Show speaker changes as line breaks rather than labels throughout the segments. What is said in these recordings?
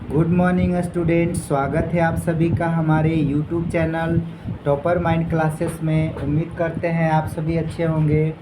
Good morning student, स्वागत है आप सभी का हमारे YouTube channel topper mind classes में। उम्मीद करते हैं आप सभी अच्छे होंगे।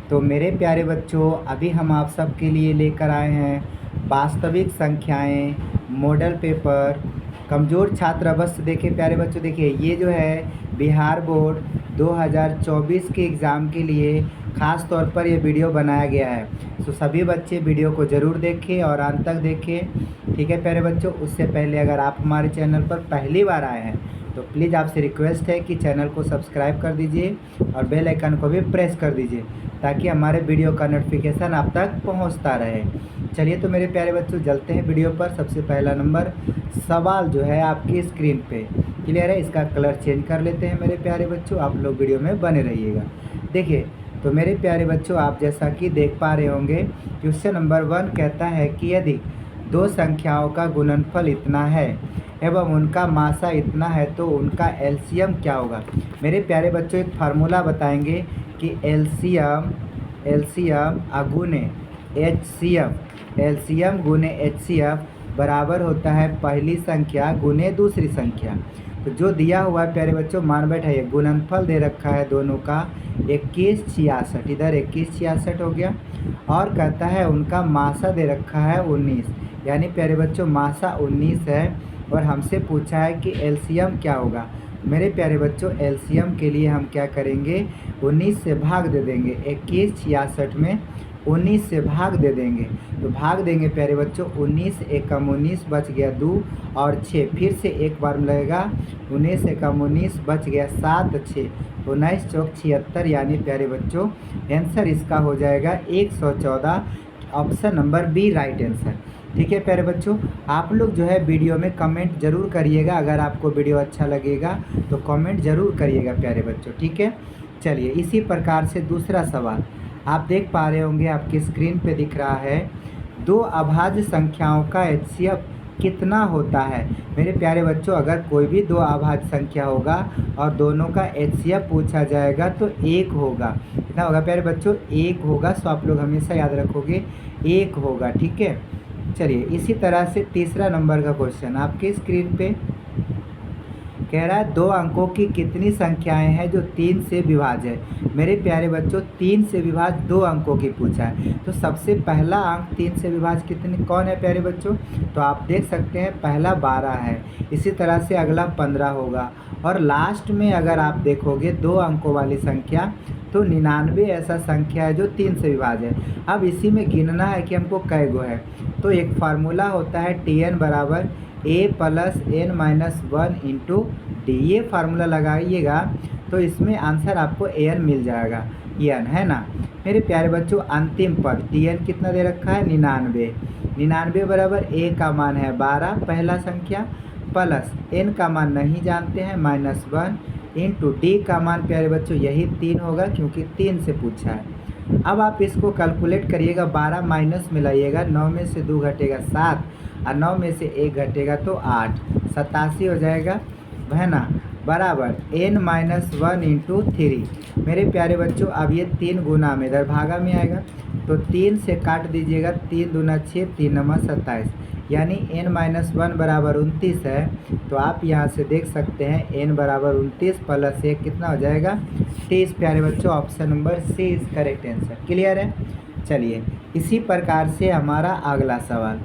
तो मेरे प्यारे बच्चों, अभी हम आप सबके लिए लेकर आए हैं वास्तविक संख्याएं मॉडल पेपर। कमज़ोर छात्र अवश्य देखें। प्यारे बच्चों देखिए, ये जो है बिहार बोर्ड 2024 के एग्ज़ाम के लिए ख़ास तौर पर ये वीडियो बनाया गया है। तो सभी बच्चे वीडियो को ज़रूर देखें और अंत तक देखें, ठीक है प्यारे बच्चों। उससे पहले अगर आप हमारे चैनल पर पहली बार आए हैं तो प्लीज़ आपसे रिक्वेस्ट है कि चैनल को सब्सक्राइब कर दीजिए और बेल आइकन को भी प्रेस कर दीजिए ताकि हमारे वीडियो का नोटिफिकेशन आप तक पहुंचता रहे। चलिए तो मेरे प्यारे बच्चों चलते हैं वीडियो पर। सबसे पहला नंबर सवाल जो है आपकी स्क्रीन पे क्लियर है। इसका कलर चेंज कर लेते हैं मेरे प्यारे बच्चों। आप लोग वीडियो में बने रहिएगा। देखिए तो मेरे प्यारे बच्चों, आप जैसा कि देख पा रहे होंगे, क्वेश्चन नंबर 1 कहता है कि यदि दो संख्याओं का गुणनफल इतना है एवं उनका मासा इतना है तो उनका एलसीएम क्या होगा। मेरे प्यारे बच्चों, एक फार्मूला बताएंगे कि एलसीएम गुने एलसीएम गुने एचसीएफ बराबर होता है पहली संख्या गुने दूसरी संख्या। तो जो दिया हुआ है प्यारे बच्चों, मान बैठाइए। गुणनफल दे रखा है दोनों का 2166, इधर 2166 हो गया, और कहता है उनका मासा दे रखा है 19, यानी प्यारे बच्चों मासा 19 है। और हमसे पूछा है कि एलसीएम क्या होगा। मेरे प्यारे बच्चों, एलसीएम के लिए हम क्या करेंगे, 19 से भाग दे देंगे। 2166 में 19 से भाग दे देंगे। तो भाग देंगे प्यारे बच्चों, 19 एकम 19 बच गया 2 और 6, फिर से एक बार में लगेगा 19 एकम 19 बच गया 7 6 19 चौक 76, यानी प्यारे बच्चों आंसर इसका हो जाएगा 114। Option number B right answer. ठीक है प्यारे बच्चों, आप लोग जो है वीडियो में कमेंट ज़रूर करिएगा। अगर आपको वीडियो अच्छा लगेगा तो कमेंट ज़रूर करिएगा प्यारे बच्चों, ठीक है। चलिए इसी प्रकार से दूसरा सवाल आप देख पा रहे होंगे, आपकी स्क्रीन पे दिख रहा है। दो अभाज्य संख्याओं का एचसीएफ कितना होता है। मेरे प्यारे बच्चों, अगर कोई भी दो अभाज्य संख्या होगा और दोनों का एचसीएफ पूछा जाएगा तो 1 होगा। कितना होगा प्यारे बच्चों, 1 होगा। सो आप लोग हमेशा याद रखोगे 1 होगा, ठीक है। चलिए इसी तरह से तीसरा नंबर का क्वेश्चन आपकी स्क्रीन पे कह रहा है, दो अंकों की कितनी संख्याएं हैं जो 3 से विभाज्य है। मेरे प्यारे बच्चों, 3 से विभाज्य दो अंकों की पूछा है। तो सबसे पहला अंक 3 से विभाज्य कितने कौन है प्यारे बच्चों, तो आप देख सकते हैं पहला 12 है। इसी तरह से अगला 15 होगा, और लास्ट में अगर आप देखोगे दो अंकों वाली संख्या तो 99 ऐसा संख्या है जो 3 से विभाज्य है। अब इसी में गिनना है कि हमको कै गो है। तो एक फार्मूला होता है TN बराबर A plus N minus 1 into D. ये फार्मूला लगाइएगा तो इसमें आंसर आपको AN मिल जाएगा। N है ना मेरे प्यारे बच्चों। अंतिम पद TN कितना दे रखा है, 99 बराबर A का मान है 12 पहला संख्या, प्लस N का मान नहीं जानते हैं -1 इंटू डी का मान प्यारे बच्चों यही 3 होगा क्योंकि 3 से पूछा है। अब आप इसको कैलकुलेट करिएगा, 12 माइनस में लाइएगा, 9 में से 2 घटेगा 7 और 9 में से 1 घटेगा तो 8, 87 हो जाएगा, है ना, बराबर N-1 इंटू 3। मेरे प्यारे बच्चों, अब ये 3 गुना में इधर भागा में आएगा तो 3 से काट दीजिएगा, 3 दूना 6 3 नंबर 27, यानी N-1 बराबर 29 है। तो आप यहाँ से देख सकते हैं N बराबर 29 प्लस 1 कितना हो जाएगा 30। प्यारे बच्चों, option number C is correct answer. Clear है। चलिए इसी प्रकार से हमारा अगला सवाल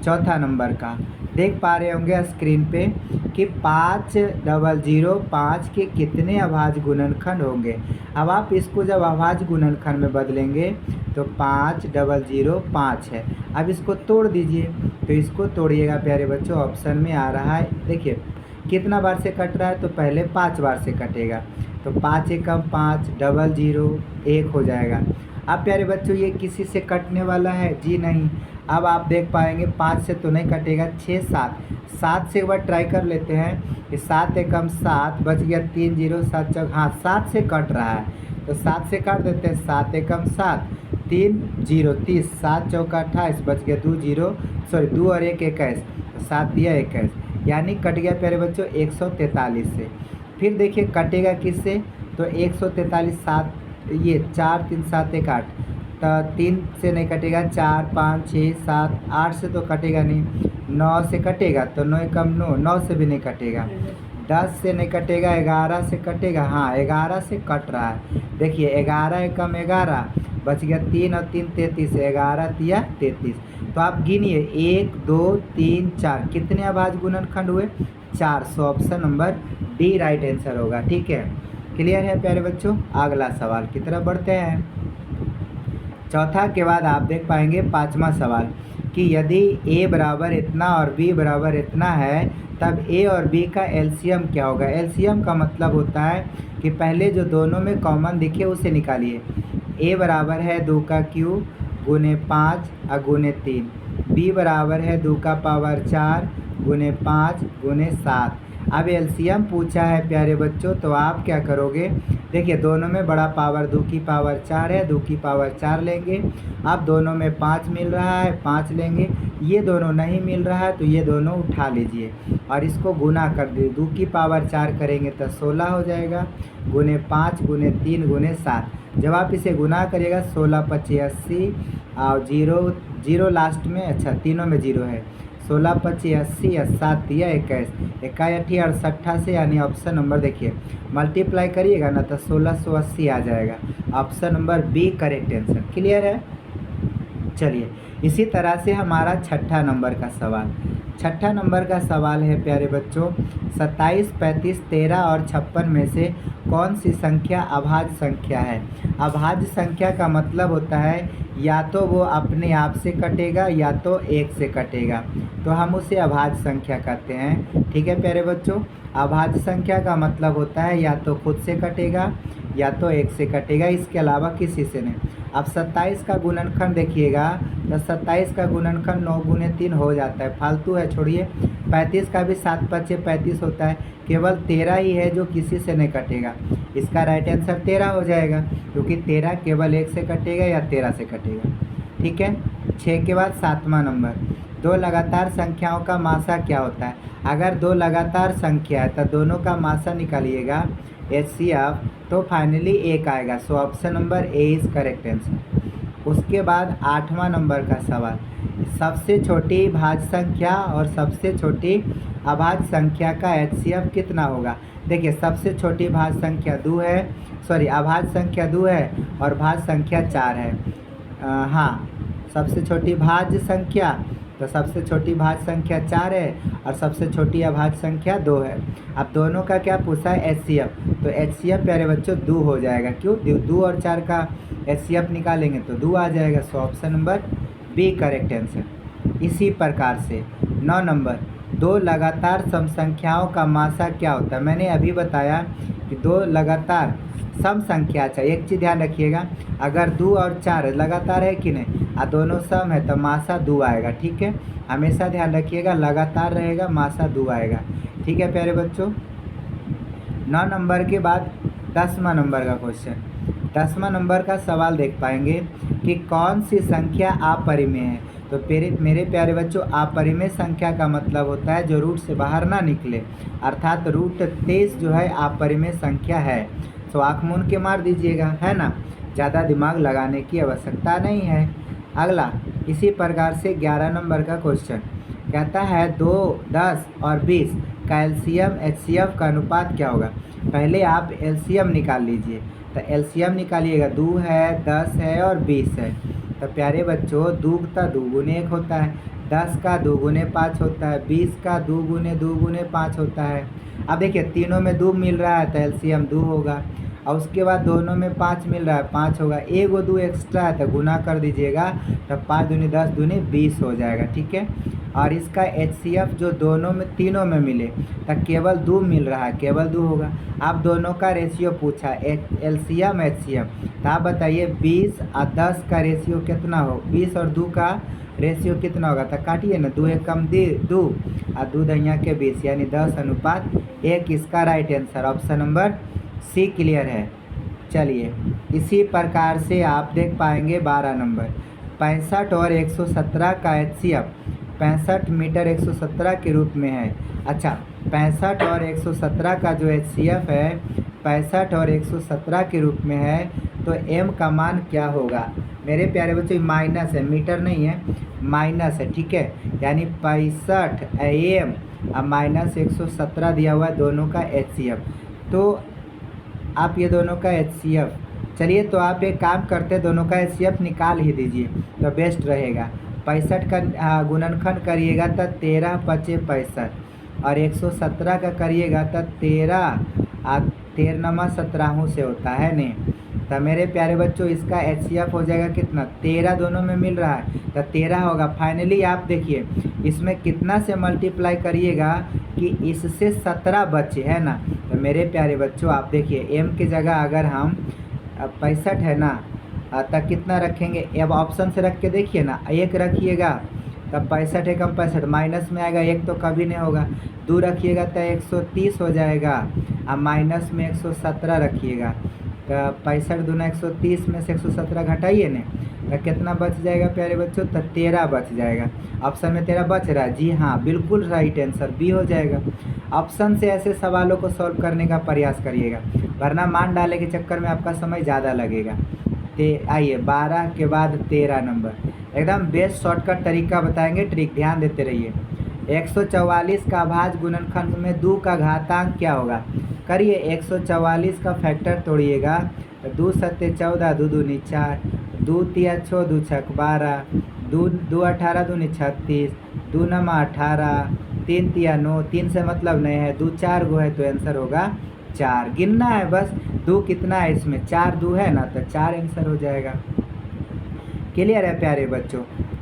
चौथा नंबर का देख पा रहे होंगे स्क्रीन पे कि 5005 के कितने अभाज्य गुणनखंड होंगे। अब आप इसको जब अभाज्य गुणनखंड में बदलेंगे तो 5005 है। अब इसको तोड़ दीजिए, तो इसको तोड़िएगा प्यारे बच्चों, ऑप्शन में आ रहा है। देखिए कितना बार से कट रहा है, तो पहले 5 बार से कटेगा, तो 5 एकम 5 00 1 हो जाएगा। अब प्यारे बच्चों ये किसी से कटने वाला है जी नहीं। अब आप देख पाएंगे 5 से तो नहीं कटेगा, 6 7 से एक बार ट्राई कर लेते हैं कि 7 एकम 7 बच गया 3 0 7 चौक, हाँ 7 से कट रहा है तो 7 से काट देते हैं। 7 एकम 7 3 0 30, 7 चौका 28 बच गया 2 0 सॉरी 2 और 1 21, 7 दिया 21, यानी कट गया प्यारे बच्चों 143 से। फिर देखिए कटेगा किससे, तो 143 7 ये 4 3 7 1 8, तो 3 से नहीं कटेगा, 4 5 6 7 8 से तो कटेगा नहीं, 9 से कटेगा तो 9 कम 9, 9 से भी नहीं कटेगा। 10 से नहीं कटेगा, 11 से कटेगा, हाँ 11 से कट रहा है। देखिए 11 एकम 11, बच गया 3 और 3 33, 11 तिया 33। तो आप गिनिए 1 2 3 4 कितने अभाज्य गुणनखंड हुए? 4। सो option number D right answer होगा। ठीक है, क्लियर है प्यारे बच्चों। अगला सवाल की तरफ बढ़ते हैं। चौथा के बाद आप देख पाएंगे पाँचवा सवाल कि यदि a बराबर इतना और b बराबर इतना है तब a और b का एलसीएम क्या होगा। एलसीएम का मतलब होता है कि पहले जो दोनों में कॉमन दिखे उसे निकालिए। a बराबर है 2 का क्यूब गुने 5 और गुने 3, b बराबर है 2 का पावर 4 गुने 5 गुने 7। अब एलसीएम पूछा है प्यारे बच्चों, तो आप क्या करोगे? देखिए दोनों में बड़ा पावर 2 की पावर 4 है, 2 की पावर 4 लेंगे। अब दोनों में 5 मिल रहा है, 5 लेंगे। ये दोनों नहीं मिल रहा है तो ये दोनों उठा लीजिए और इसको गुना कर दीजिए। 2 की पावर 4 करेंगे तो 16 हो जाएगा, गुने 5 गुने 3 गुने 7। जब आप इसे गुना करिएगा 16 25 80 और 0 0 लास्ट में, अच्छा तीनों में 0 है। 16 25 80 और 7 दिया 21, 21 68 से, यानी ऑप्शन नंबर देखिए मल्टीप्लाई करिएगा ना तो 1680 आ जाएगा। Option number B correct answer. Clear है। चलिए इसी तरह से हमारा छठा नंबर का सवाल। छठा नंबर का सवाल है प्यारे बच्चों, 27 35 13 और 56 में से कौन सी संख्या अभाज्य संख्या है। अभाज्य संख्या का मतलब होता है या तो वो अपने आप से कटेगा या तो 1 से कटेगा, तो हम उसे अभाज्य संख्या कहते हैं। ठीक है प्यारे बच्चों, अभाज्य संख्या का मतलब होता है या तो खुद से कटेगा या तो 1 से कटेगा, इसके अलावा किसी से नहीं। अब 27 का गुणनखंड देखिएगा तो 27 का गुणनखंड 9 गुने 3 हो जाता है, फालतू है छोड़िए। 35 का भी 7 5 35 होता है, केवल 13 ही है जो किसी से नहीं कटेगा। इसका राइट आंसर 13 हो जाएगा, क्योंकि 13 केवल 1 से कटेगा या 13 से कटेगा। ठीक है। 6 के बाद 7वां नंबर, दो लगातार संख्याओं का मासा क्या होता है। अगर दो लगातार संख्या है तो दोनों का मासा निकालिएगा HCF, तो फाइनली 1 आएगा। सो option number A is correct answer. उसके बाद 8वां नंबर का सवाल, सबसे छोटी भाज्य संख्या और सबसे छोटी अभाज्य संख्या का HCF कितना होगा। देखिए सबसे छोटी भाज्य संख्या 2 है, सॉरी अभाज्य संख्या 2 है और भाज्य संख्या 4 है। हाँ, सबसे छोटी भाज्य संख्या, तो सबसे छोटी भाज्य संख्या 4 है और सबसे छोटी अभाज्य संख्या 2 है। अब दोनों का क्या पूछा है HCF, तो HCF प्यारे बच्चों 2 हो जाएगा। क्यों? 2 और 4 का HCF निकालेंगे तो 2 आ जाएगा। So option number B correct answer. इसी प्रकार से 9 नंबर, दो लगातार सम संख्याओं का मासा क्या होता है। मैंने अभी बताया कि दो लगातार सम संख्या, अच्छा एक चीज़ ध्यान रखिएगा, अगर 2 और 4 लगातार है कि नहीं और दोनों सम है तो मासा 2 आएगा। ठीक है, हमेशा ध्यान रखिएगा, लगातार रहेगा मासा 2 आएगा। ठीक है प्यारे बच्चों। 9 नंबर के बाद 10वां नंबर का क्वेश्चन। 10वां नंबर का सवाल देख पाएंगे कि कौन सी संख्या अपरिमेय है। तो मेरे प्यारे बच्चों, अपरिमेय संख्या का मतलब होता है जो रूट से बाहर ना निकले, अर्थात रूट 23 जो है अपरिमेय संख्या है। तो आँख मूंद के मार दीजिएगा, है ना, ज़्यादा दिमाग लगाने की आवश्यकता नहीं है। अगला इसी प्रकार से 11 नंबर का क्वेश्चन कहता है 2, 10 और 20 का एलसीएम HCF का अनुपात क्या होगा। पहले आप एलसीएम निकाल लीजिए, तो एलसीएम निकालिएगा, 2 है 10 है और 20 है। तो प्यारे बच्चों 2 का 2 गुने 1 होता है, 10 का 2 गुने 5 होता है, 20 का 2 गुने 5 होता है। अब देखिए तीनों में 2 मिल रहा है तो एलसीएम 2 होगा, और उसके बाद दोनों में 5 मिल रहा है 5 होगा, एक वो 2 एक्स्ट्रा है तो गुना कर दीजिएगा, तो 5 दूनी 10 दूनी 20 हो जाएगा। ठीक है, और इसका HCF जो दोनों में तीनों में मिले तो केवल 2 मिल रहा है, केवल 2 होगा। आप दोनों का रेशियो पूछा LCM HCF, तो आप बताइए 20 और 10 का रेशियो कितना हो, 20 और 2 का रेशियो कितना होगा। तो काटिए ना, 2 एक कम 2 और 2 दहिया के 20, यानी 10:1। इसका right answer option number C clear है। चलिए इसी प्रकार से आप देख पाएंगे 12 नंबर, 65 और 117 का HCF 65 मीटर 117 के रूप में है। अच्छा 65 और 117 का जो HCF है 65 और 117 के रूप में है तो m का मान क्या होगा। मेरे प्यारे बच्चों माइनस है, मीटर नहीं है, माइनस है, ठीक है। यानी 65 am और माइनस 117 दिया हुआ है, दोनों का HCF। तो आप ये दोनों का HCF, चलिए तो आप एक काम करते हैं, दोनों का HCF निकाल ही दीजिए तो बेस्ट रहेगा। 65 का गुणनखंड करिएगा तो 13 पचे 65 और 117 का करिएगा तो 13 13 17 से होता है नहीं। तो मेरे प्यारे बच्चों इसका HCF हो जाएगा कितना, 13 दोनों में मिल रहा है तो 13 होगा। फाइनली आप देखिए इसमें कितना से मल्टीप्लाई करिएगा कि इससे 17 बचे है ना। तो मेरे प्यारे बच्चों आप देखिए m की जगह अगर हम 65 है ना तब कितना रखेंगे, अब ऑप्शन से रख के देखिए ना, 1 रखिएगा तब 65 एकम 65 माइनस में आएगा, 1 तो कभी नहीं होगा। 2 रखिएगा तो 130 हो जाएगा और माइनस में 117 रखिएगा तो 65 दूना 130 में से 117 घटाइए ना तो कितना बच जाएगा प्यारे बच्चों, तो 13 बच जाएगा। ऑप्शन में 13 बच रहा है, जी हाँ बिल्कुल राइट आंसर बी हो जाएगा। ऑप्शन से ऐसे सवालों को सॉल्व करने का प्रयास करिएगा, वरना मान डाले के चक्कर में आपका समय ज़्यादा लगेगा। आइए 12 के बाद 13 नंबर, एकदम बेस्ट शॉर्टकट तरीका बताएंगे, ट्रिक ध्यान देते रहिए। 144 का अभाज्य गुणनखंड में 2 का घातांक क्या होगा। करिए 144 का फैक्टर तोड़िएगा तो 2 सत्ते 14, 2 दूनी 4, 2 तिया 6, 2 छक 12, 2 18 दूनी 36, 2 नमा 18, 3 तिया 9, 3 से मतलब नहीं है, 2 4 गो है तो आंसर होगा 4। गिनना है बस, 2 कितना है इसमें, 4 2 है ना तो 4 आंसर हो जाएगा। क्लियर है प्यारे बच्चों।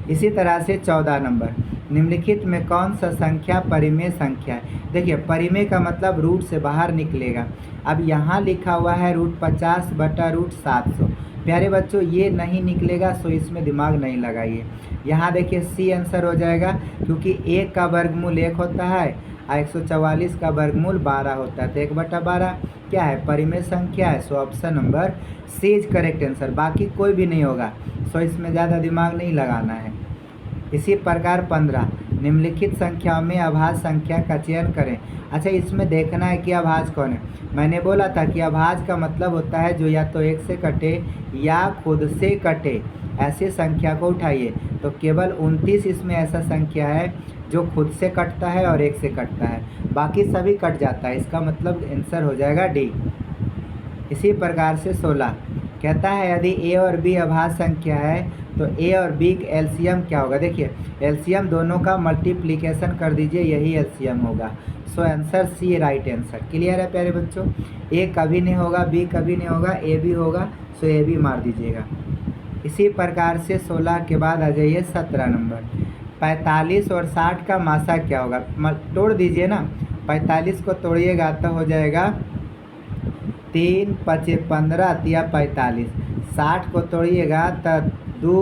इसी तरह से 14 नंबर, निम्नलिखित में कौन सा संख्या परिमेय संख्या है। देखिए परिमेय का मतलब रूट से बाहर निकलेगा। अब यहाँ लिखा हुआ है √50/√700। प्यारे बच्चों ये नहीं निकलेगा सो इसमें दिमाग नहीं लगाइए। यहाँ देखिए सी आंसर हो जाएगा, क्योंकि 1 का वर्गमूल 1 होता है और 144 का वर्गमूल 12 होता है, तो 1/12 क्या है, परिमेय संख्या है। So option number C is correct answer, बाकी कोई भी नहीं होगा, सो इसमें ज़्यादा दिमाग नहीं लगाना है। इसी प्रकार 15, निम्नलिखित संख्याओं में अभाज्य संख्या का चयन करें। अच्छा इसमें देखना है कि अभाज्य कौन है। मैंने बोला था कि अभाज्य का मतलब होता है जो या तो 1 से कटे या खुद से कटे, ऐसी संख्या को उठाइए। तो केवल 29 इसमें ऐसा संख्या है जो खुद से कटता है और 1 से कटता है, बाकी सभी कट जाता है, इसका मतलब आंसर हो जाएगा डी। इसी प्रकार से 16 कहता है यदि ए और बी अभाज्य संख्या है तो ए और बी का एलसीएम क्या होगा। देखिए एलसीएम दोनों का मल्टीप्लिकेशन कर दीजिए, यही एलसीएम होगा। So answer C right answer. Clear है प्यारे बच्चों, ए कभी नहीं होगा, बी कभी नहीं होगा, ए भी होगा, सो ए भी मार दीजिएगा। इसी प्रकार से 16 के बाद आ जाइए 17 नंबर, 45 और 60 का मासा क्या होगा। तोड़ दीजिए ना, 45 को तोड़िएगा तो हो जाएगा 3 पचे 15 तिया 45, 60 को तोड़िएगा तो 2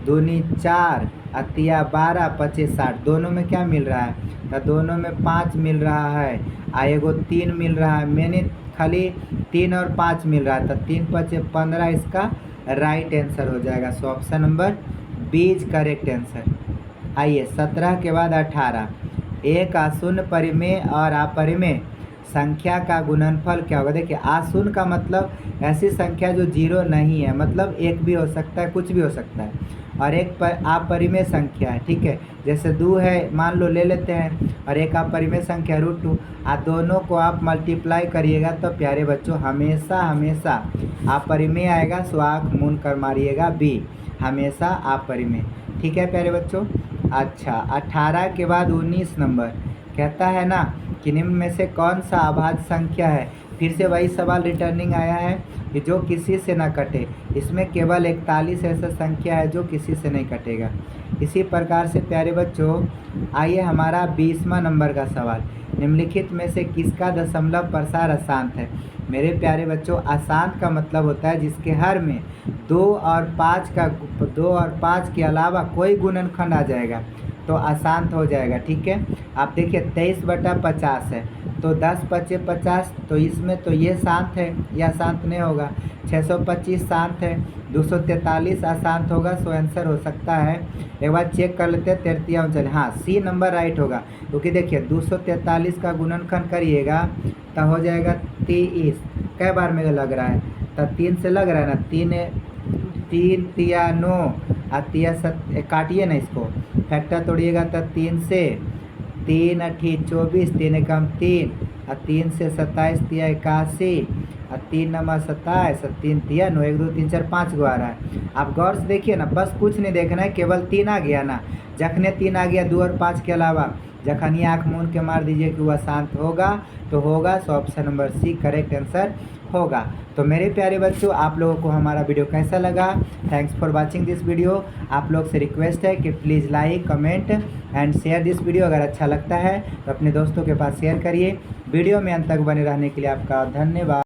दूनी 4 अतिया 12 पचे 60, दोनों में क्या मिल रहा है, तो दोनों में 5 मिल रहा है और एगो 3 मिल रहा है। मैंने खाली 3 और 5 मिल रहा है, तो 3 पचे 15 इसका राइट आंसर हो जाएगा। So option number B is correct answer. आइए 17 के बाद 18, एक आशून्य परिमेय और अपरिमेय संख्या का गुणनफल क्या होगा। देखिए आशून्य का मतलब ऐसी संख्या जो 0 नहीं है, मतलब 1 भी हो सकता है, कुछ भी हो सकता है, और एक अपरिमेय संख्या है, ठीक है। जैसे 2 है मान लो ले लेते हैं, और एक अपरिमेय संख्या √2, आप दोनों को आप मल्टीप्लाई करिएगा तो प्यारे बच्चों हमेशा हमेशा अपरिमेय आएगा। सो आँख मूंद कर मारिएगा बी, हमेशा अपरिमेय, ठीक है प्यारे बच्चों। अच्छा 18 के बाद 19 नंबर कहता है ना कि निम्न में से कौन सा अभाज्य संख्या है। फिर से वही सवाल रिटर्निंग आया है कि जो किसी से ना कटे। इसमें केवल 41 ऐसा संख्या है जो किसी से नहीं कटेगा। इसी प्रकार से प्यारे बच्चों आइए हमारा 20वां नंबर का सवाल, निम्नलिखित में से किसका दशमलव प्रसार अशांत है। मेरे प्यारे बच्चों अशांत का मतलब होता है जिसके हर में 2 और 5 के अलावा कोई गुणनखंड आ जाएगा तो अशांत हो जाएगा, ठीक है। आप देखिए 23/50 है तो 10 पचे 50, तो इसमें तो ये शांत है, यह शांत नहीं होगा। 625 शांत है, 243 अशांत होगा। सो आंसर हो सकता है, एक बार चेक कर लेते हैं, 33 चले, हाँ सी नंबर राइट होगा, क्योंकि देखिए 243 का गुणनखंड करिएगा तो हो जाएगा 23, कै बार में लग रहा है, तो 3 से लग रहा है ना, 3 3 तिया 9 और तिया काटिए ना इसको, फैक्टर तोड़िएगा तो 3 से 3 अठी 24, 3 एकम 3 और 3 से 27 तिया 81 और 3 नंबर 27 और 3 तिया 9, 1 2 3 4 5 गो आ रहा है। आप गौर से देखिए ना, बस कुछ नहीं देखना है, केवल 3 आ गया ना, जखने 3 आ गया 2 और 5 के अलावा, जखन ये आँख मूंद के मार दीजिए कि वह शांत होगा तो होगा। So option number C correct answer होगा। तो मेरे प्यारे बच्चों, आप लोगों को हमारा वीडियो कैसा लगा? Thanks for watching this video. आप लोग से रिक्वेस्ट है कि please like comment and share this video. अगर अच्छा लगता है तो अपने दोस्तों के पास शेयर करिए। वीडियो में अंत तक बने रहने के लिए आपका धन्यवाद।